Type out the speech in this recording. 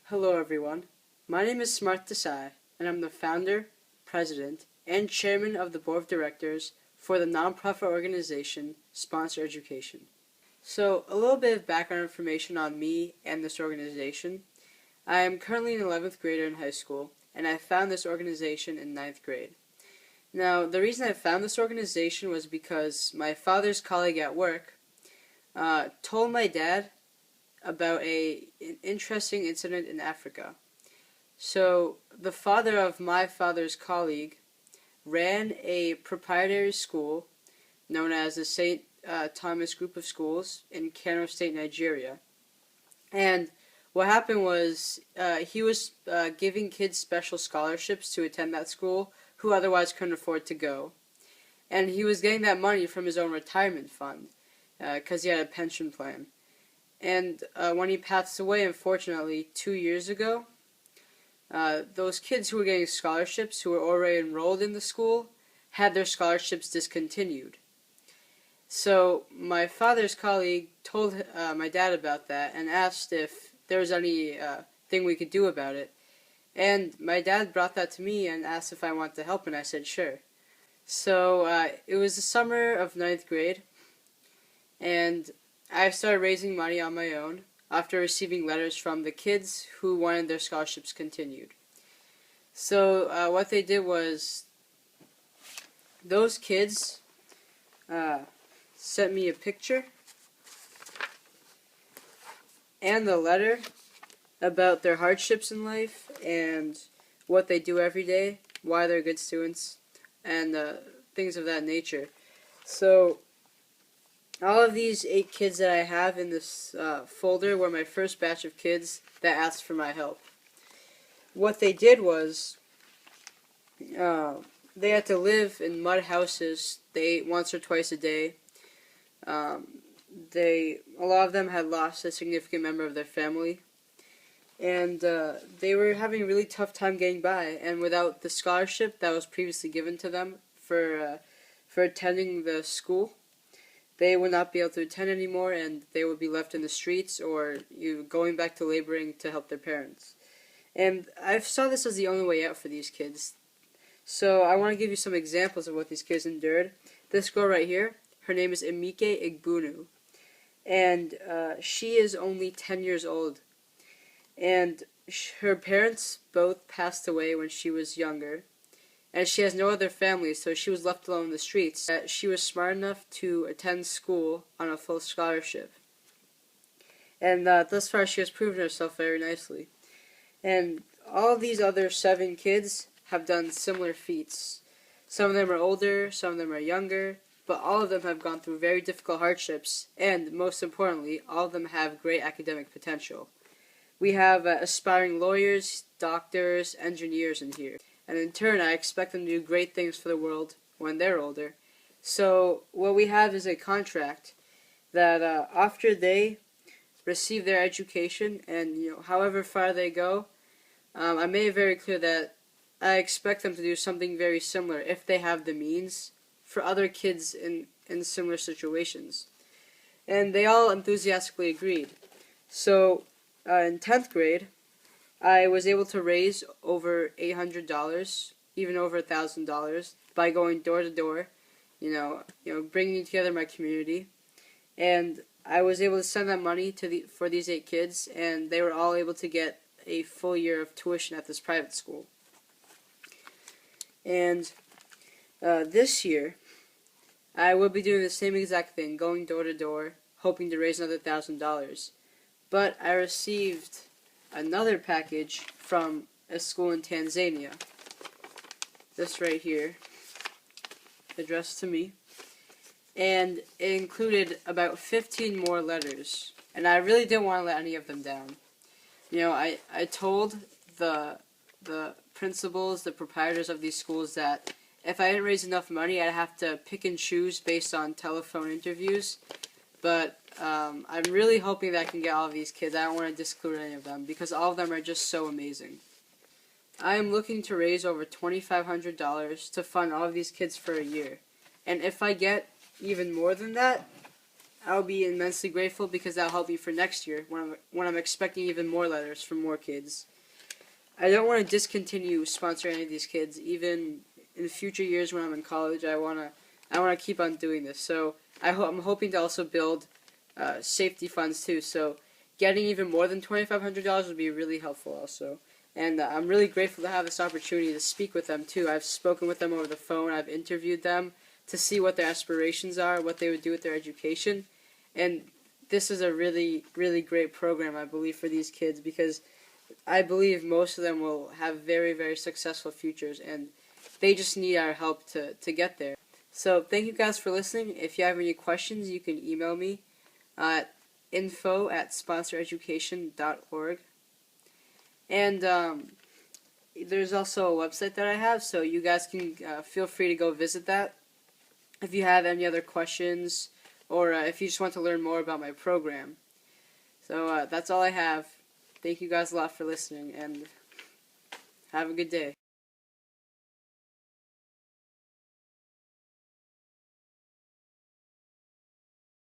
Hello everyone, my name is Smart Desai, and I'm the founder, president, and chairman of the board of directors for the nonprofit organization Sponsor Education. So, a little bit of background information on me and this organization. I am currently an 11th grader in high school, and I found this organization in ninth grade. Now, the reason I found this organization was because my father's colleague at work told my dad about an interesting incident in Africa. So, the father of my father's colleague ran a proprietary school known as the St. Thomas Group of Schools in Kano State, Nigeria. And what happened was he was giving kids special scholarships to attend that school who otherwise couldn't afford to go. And he was getting that money from his own retirement fund because he had a pension plan. And when he passed away, unfortunately, 2 years ago, those kids who were getting scholarships, who were already enrolled in the school, had their scholarships discontinued. So my father's colleague told my dad about that and asked if there was any thing we could do about it. And my dad brought that to me and asked if I wanted to help, and I said sure. So it was the summer of ninth grade, and I started raising money on my own after receiving letters from the kids who wanted their scholarships continued. So what they did was, those kids sent me a picture and a letter about their hardships in life and what they do every day, why they're good students, and things of that nature. So all of these 8 kids that I have in this folder were my first batch of kids that asked for my help. What they did was, they had to live in mud houses. They ate once or twice a day. A lot of them had lost a significant member of their family. And they were having a really tough time getting by. And without the scholarship that was previously given to them for attending the school, they would not be able to attend anymore, and they would be left in the streets or going back to laboring to help their parents. And I saw this as the only way out for these kids. So I want to give you some examples of what these kids endured. This girl right here, her name is Emike Igbunu, and she is only 10 years old. And her parents both passed away when she was younger, and she has no other family, so she was left alone in the streets. She was smart enough to attend school on a full scholarship. And thus far she has proven herself very nicely. And all of these other 7 kids have done similar feats. Some of them are older, some of them are younger, but all of them have gone through very difficult hardships, and most importantly, all of them have great academic potential. We have aspiring lawyers, doctors, engineers in here. And in turn, I expect them to do great things for the world when they're older. So what we have is a contract that after they receive their education, and however far they go, I made it very clear that I expect them to do something very similar, if they have the means, for other kids in similar situations. And they all enthusiastically agreed. So in 10th grade, I was able to raise over $800, even over $1,000, by going door to door, bringing together my community, and I was able to send that money for these 8 kids, and they were all able to get a full year of tuition at this private school. And this year, I will be doing the same exact thing, going door to door, hoping to raise another $1,000. But I received another package from a school in Tanzania. This right here, addressed to me. And it included about 15 more letters. And I really didn't want to let any of them down. I told the principals, the proprietors of these schools, that if I didn't raise enough money, I'd have to pick and choose based on telephone interviews. But I'm really hoping that I can get all of these kids. I don't want to disclude any of them, because all of them are just so amazing. I am looking to raise over $2,500 to fund all of these kids for a year. And if I get even more than that, I'll be immensely grateful because that'll help me for next year when I'm expecting even more letters from more kids. I don't want to discontinue sponsoring any of these kids, even in future years when I'm in college. I wanna keep on doing this. So I'm hoping to also build safety funds too. So getting even more than $2,500 would be really helpful also. And I'm really grateful to have this opportunity to speak with them too. I've spoken with them over the phone. I've interviewed them to see what their aspirations are, what they would do with their education. And this is a really, really great program, I believe, for these kids because I believe most of them will have very, very successful futures, and they just need our help to get there. So thank you guys for listening. If you have any questions, you can email me at info@sponsoreducation.org. And there's also a website that I have, so you guys can feel free to go visit that if you have any other questions or if you just want to learn more about my program. So that's all I have. Thank you guys a lot for listening, and have a good day.